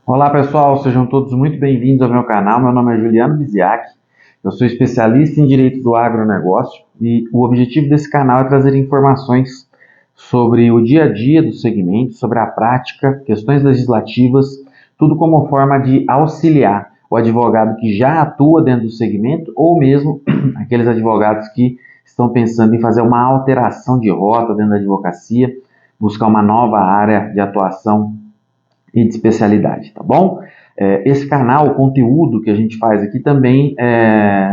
Olá pessoal, sejam todos muito bem-vindos ao meu canal. Meu nome é Juliano Biziak, eu sou especialista em Direito do Agronegócio e o objetivo desse canal é trazer informações sobre o dia a dia do segmento, sobre a prática, questões legislativas, tudo como forma de auxiliar o advogado que já atua dentro do segmento ou mesmo aqueles advogados que estão pensando em fazer uma alteração de rota dentro da advocacia, buscar uma nova área de atuação e de especialidade, tá bom? Esse canal, o conteúdo que a gente faz aqui também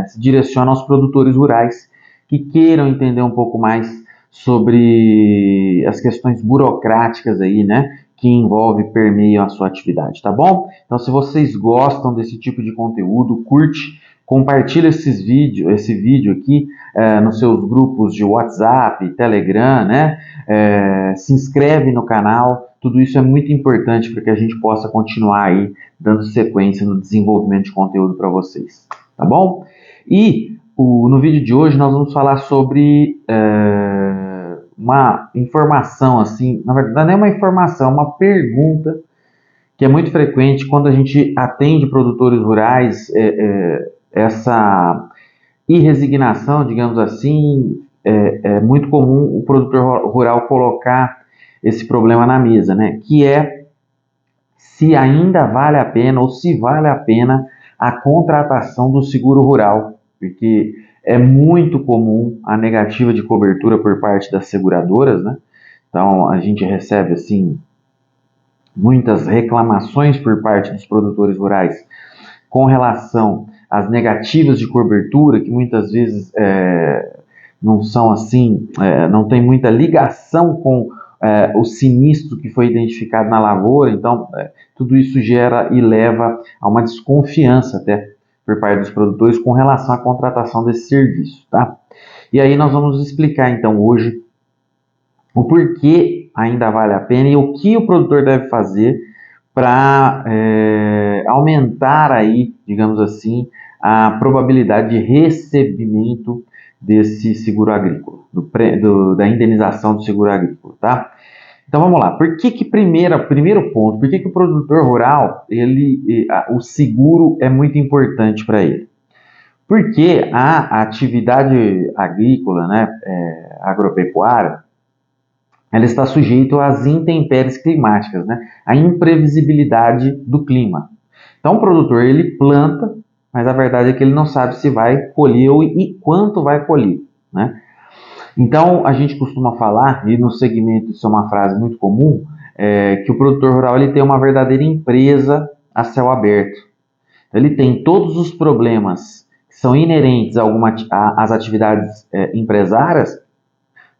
se direciona aos produtores rurais que queiram entender um pouco mais sobre as questões burocráticas aí, né, que permeiam a sua atividade, tá bom? Então, se vocês gostam desse tipo de conteúdo, curte, compartilha esse vídeo aqui nos seus grupos de WhatsApp, Telegram, né? Se inscreve no canal. Tudo isso é muito importante para que a gente possa continuar aí dando sequência no desenvolvimento de conteúdo para vocês, tá bom? E no vídeo de hoje nós vamos falar sobre uma informação, assim, na verdade não é nem uma informação, é uma pergunta que é muito frequente quando a gente atende produtores rurais, essa irresignação, digamos assim, é muito comum o produtor rural colocar esse problema na mesa, né? Que é se ainda vale a pena ou se vale a pena a contratação do seguro rural, porque é muito comum a negativa de cobertura por parte das seguradoras, né? Então a gente recebe assim muitas reclamações por parte dos produtores rurais com relação às negativas de cobertura, que muitas vezes não são assim, não tem muita ligação com o sinistro que foi identificado na lavoura. Então, tudo isso gera e leva a uma desconfiança até por parte dos produtores com relação à contratação desse serviço, tá? E aí nós vamos explicar então hoje o porquê ainda vale a pena e o que o produtor deve fazer para aumentar aí, digamos assim, a probabilidade de recebimento desse seguro agrícola, da indenização do seguro agrícola, tá? Então vamos lá. Primeiro ponto, por que o produtor rural, o seguro é muito importante para ele? Porque a atividade agrícola, né, agropecuária, ela está sujeita às intempéries climáticas, né? A imprevisibilidade do clima. Então o produtor ele planta, mas a verdade é que ele não sabe se vai colher e quanto vai colher, né? Então a gente costuma falar, e no segmento isso é uma frase muito comum, que o produtor rural ele tem uma verdadeira empresa a céu aberto. Ele tem todos os problemas que são inerentes às atividades empresárias,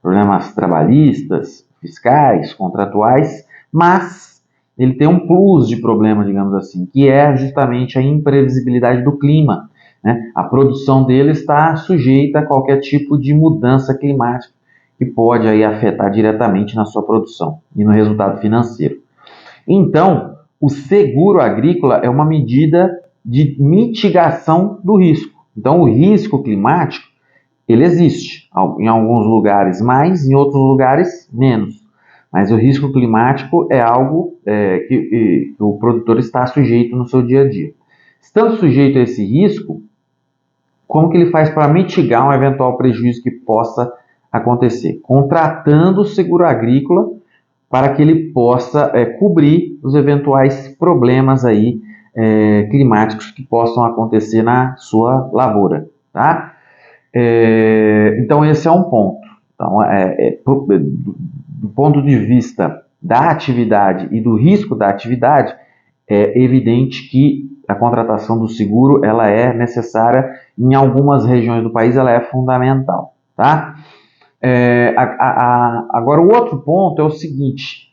problemas trabalhistas, fiscais, contratuais, mas ele tem um plus de problema, digamos assim, que é justamente a imprevisibilidade do clima, né? A produção dele está sujeita a qualquer tipo de mudança climática que pode aí afetar diretamente na sua produção e no resultado financeiro. Então, o seguro agrícola é uma medida de mitigação do risco. Então, o risco climático ele existe, em alguns lugares mais, em outros lugares menos. Mas o risco climático é algo que o produtor está sujeito no seu dia a dia. Estando sujeito a esse risco, como que ele faz para mitigar um eventual prejuízo que possa acontecer? Contratando o seguro agrícola para que ele possa cobrir os eventuais problemas aí, climáticos que possam acontecer na sua lavoura, tá? Então esse é um ponto. Então, do ponto de vista da atividade e do risco da atividade, é evidente que a contratação do seguro ela é necessária em algumas regiões do país, ela é fundamental, tá? Agora o outro ponto é o seguinte: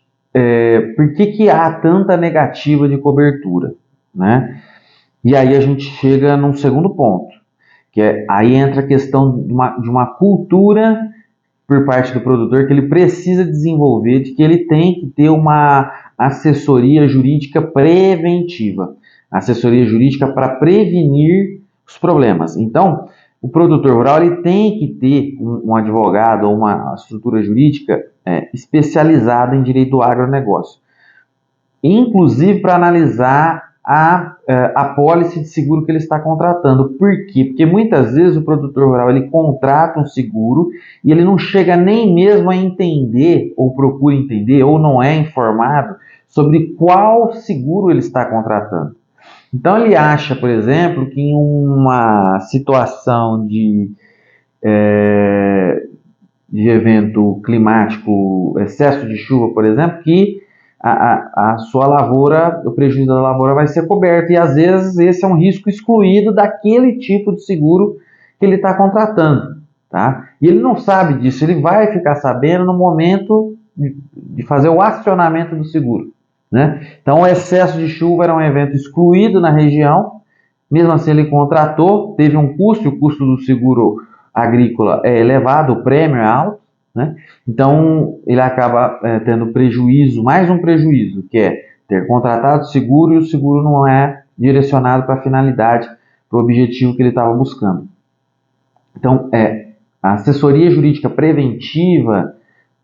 por que há tanta negativa de cobertura, né? E aí a gente chega num segundo ponto, aí entra a questão de uma cultura por parte do produtor que ele precisa desenvolver, de que ele tem que ter uma assessoria jurídica preventiva, assessoria jurídica para prevenir os problemas. Então, o produtor rural ele tem que ter um advogado ou uma estrutura jurídica especializada em direito do agronegócio. inclusive para analisar a pólice de seguro que ele está contratando. Por quê? Porque muitas vezes o produtor rural ele contrata um seguro e ele não chega nem mesmo a entender, ou procura entender, ou não é informado sobre qual seguro ele está contratando. Então ele acha, por exemplo, que em uma situação de evento climático, excesso de chuva, por exemplo, que a sua lavoura, o prejuízo da lavoura vai ser coberto, e às vezes esse é um risco excluído daquele tipo de seguro que ele está contratando, tá? E ele não sabe disso, ele vai ficar sabendo no momento de fazer o acionamento do seguro, né? Então o excesso de chuva era um evento excluído na região, mesmo assim ele contratou, teve um custo, e o custo do seguro agrícola é elevado, o prêmio é alto, né? Então ele acaba tendo prejuízo, mais um prejuízo, que é ter contratado seguro e o seguro não é direcionado para a finalidade, para o objetivo que ele estava buscando. Então, a assessoria jurídica preventiva,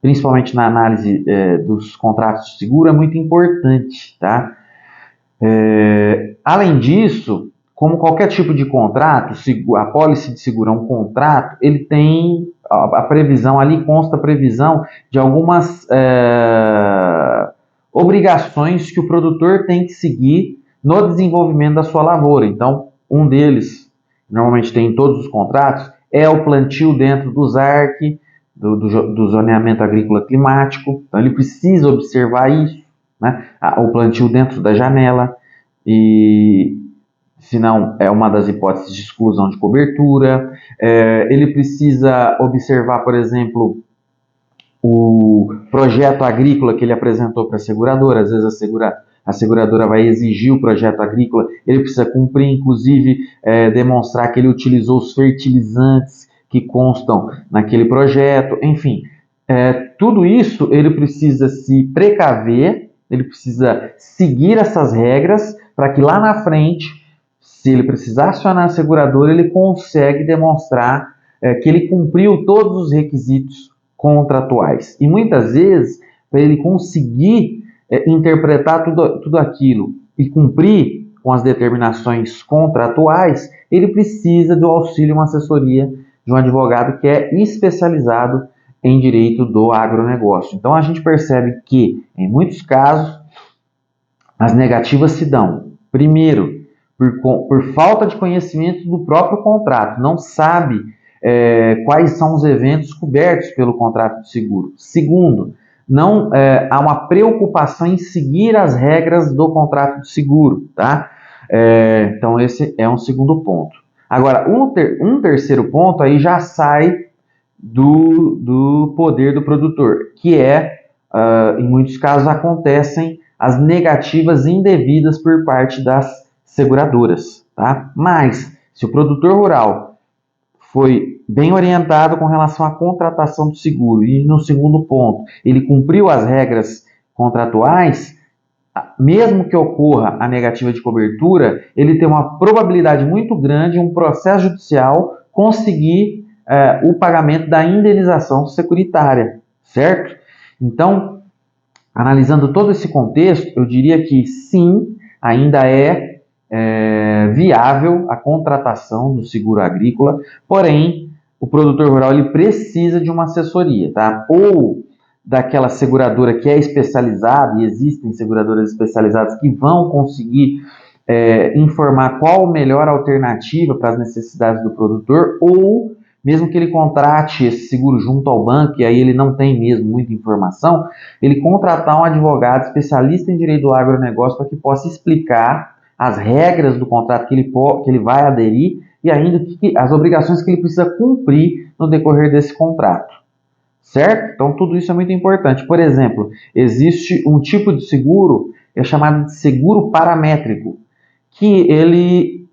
principalmente na análise dos contratos de seguro, é muito importante, tá? Além disso, como qualquer tipo de contrato, a pólice de seguro é um contrato, ele tem a previsão, ali consta a previsão de algumas obrigações que o produtor tem que seguir no desenvolvimento da sua lavoura. Então, um deles, normalmente tem em todos os contratos, é o plantio dentro do ZARC, do zoneamento agrícola climático. Então, ele precisa observar isso, né? O plantio dentro da janela, e se não é uma das hipóteses de exclusão de cobertura. Ele precisa observar, por exemplo, o projeto agrícola que ele apresentou para a seguradora. Às vezes a seguradora vai exigir o projeto agrícola, ele precisa cumprir, inclusive demonstrar que ele utilizou os fertilizantes que constam naquele projeto, enfim. Tudo isso ele precisa se precaver, ele precisa seguir essas regras para que lá na frente, se ele precisar acionar a seguradora, ele consegue demonstrar que ele cumpriu todos os requisitos contratuais. E muitas vezes, para ele conseguir interpretar tudo aquilo e cumprir com as determinações contratuais, ele precisa do auxílio de uma assessoria de um advogado que é especializado em direito do agronegócio. Então a gente percebe que, em muitos casos, as negativas se dão, primeiro, por falta de conhecimento do próprio contrato, não sabe quais são os eventos cobertos pelo contrato de seguro. Segundo, não há uma preocupação em seguir as regras do contrato de seguro, tá? Então esse é um segundo ponto. Agora, um terceiro ponto aí já sai do poder do produtor, que em muitos casos acontecem as negativas indevidas por parte das seguradoras, tá? Mas, se o produtor rural foi bem orientado com relação à contratação do seguro e, no segundo ponto, ele cumpriu as regras contratuais, mesmo que ocorra a negativa de cobertura, ele tem uma probabilidade muito grande, um processo judicial, conseguir o pagamento da indenização securitária, certo? Então, analisando todo esse contexto, eu diria que sim, ainda é viável a contratação do seguro agrícola, porém, o produtor rural ele precisa de uma assessoria, tá? Ou daquela seguradora que é especializada, e existem seguradoras especializadas que vão conseguir informar qual a melhor alternativa para as necessidades do produtor, ou mesmo que ele contrate esse seguro junto ao banco, e aí ele não tem mesmo muita informação, ele contratar um advogado especialista em direito do agronegócio para que possa explicar as regras do contrato que ele vai aderir e ainda as obrigações que ele precisa cumprir no decorrer desse contrato, certo? Então tudo isso é muito importante. Por exemplo, existe um tipo de seguro que é chamado de seguro paramétrico, que ele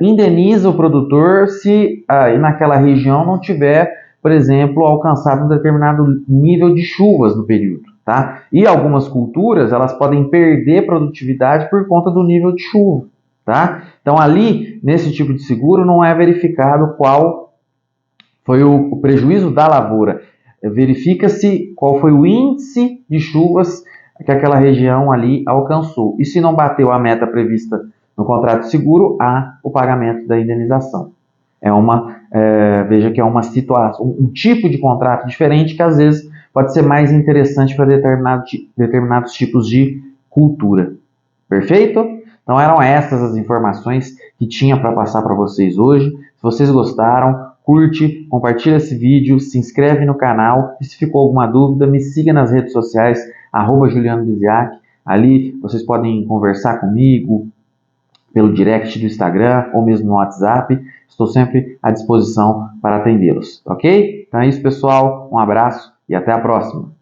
indeniza o produtor se naquela região não tiver, por exemplo, alcançado um determinado nível de chuvas no período, tá? E algumas culturas, elas podem perder produtividade por conta do nível de chuva, tá? Então ali, nesse tipo de seguro, não é verificado qual foi o prejuízo da lavoura. Verifica-se qual foi o índice de chuvas que aquela região ali alcançou. E se não bateu a meta prevista no contrato de seguro, há o pagamento da indenização. Veja que é uma situação, um tipo de contrato diferente que às vezes pode ser mais interessante para determinados tipos de cultura. Perfeito? Então eram essas as informações que tinha para passar para vocês hoje. Se vocês gostaram, curte, compartilha esse vídeo, se inscreve no canal e se ficou alguma dúvida, me siga nas redes sociais, @Juliano Biziac. Ali vocês podem conversar comigo pelo direct do Instagram ou mesmo no WhatsApp. Estou sempre à disposição para atendê-los, ok? Então é isso, pessoal. Um abraço e até a próxima.